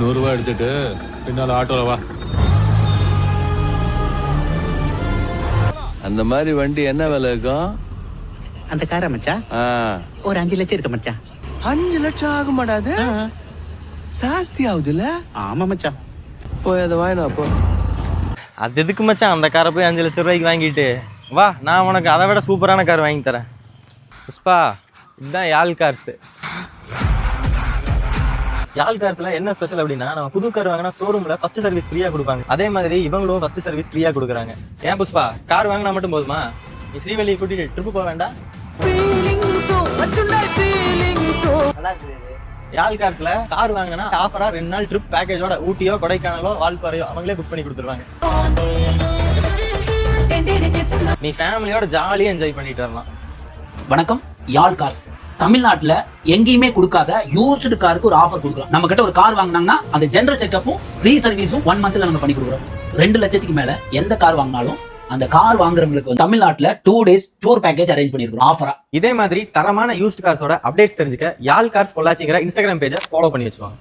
100 எடுத்துட்டு பின்னால ஆட்டோல வா. அந்த மாதிரி வண்டி என்ன விலை இருக்கும்? அந்த காரா மச்சான் ஒரு 5 லட்சம் இருக்கு மச்சான். 5 லட்சம் ஆக மாட்டாது? சாஸ்தி ஆகுதுல்ல? ஆமா மச்சான். போய் அதை வாங்கினா அப்போ. அது எதுக்கு மச்சான் அந்த காரை போய் 5 லட்சம் ரூபாய்க்கு வாங்கிட்டு வா, நான் உனக்கு அதை விட சூப்பரான கார் வாங்கி தரேன். புஷ்பா, இதுதான் யாழ் கார்ஸ். யாழ் கார்ஸ்ல என்ன ஸ்பெஷல் அப்படின்னா, நம்ம புது கார் வாங்கினா ஷோரூம்ல ஃபர்ஸ்ட் சர்வீஸ் ஃப்ரீயா கொடுப்பாங்க. அதே மாதிரி இவங்களும் ஃபர்ஸ்ட் சர்வீஸ் ஃப்ரீயா கொடுக்குறாங்க. ஏன் புஷ்பா, கார் வாங்கினா மட்டும் போதுமா? நீ ஸ்ரீவெளியை கூட்டிட்டு ட்ரிப்பு போக வேண்டாம்? யாழ் கார்ஸ்ல கார் வாங்கினா ஆஃபரா 2 நாள் ட்ரிப் பேக்கேஜோட ஊட்டியோ கொடைக்கானலோ வால்பாறையோ அவங்களே புக் பண்ணி கொடுத்துருவாங்க. நீ ஃபேமிலியோட ஜாலியா என்ஜாய் பண்ணிட்டு வரலாம். வணக்கம், யாழ் கார்ஸ். தமிழ்நாட்டுல எங்கேயுமே கொடுக்காத யூஸ்டு காருக்கு ஒரு ஆஃபர் கொடுக்குறோம். நம்ம கிட்ட ஒரு கார் வாங்கினாங்கன்னா அந்த ஜெனரல் செக்அப்பும் ஃப்ரீ சர்வீஸும் 1 மந்த்ல நம்ம பண்ணி கொடுக்குறோம். 2 லட்சத்துக்கு மேல எந்த கார் வாங்கினாலும் அந்த கார் வாங்குறவங்களுக்கு தமிழ்நாட்டுல 2 days டூர் பேக்கேஜ் அரேஞ்ச் பண்ணிருக்கோம் ஆஃபரா. இதே மாதிரி தரமான யூஸ்ட் கார்ஸோட அப்டேட்ஸ் தெரிஞ்சுக்க யாழ் கார்ஸ் பொள்ளாச்சிங்கிற இன்ஸ்டாகிராம் பேஜை ஃபாலோ பண்ணி வச்சுக்கோங்க.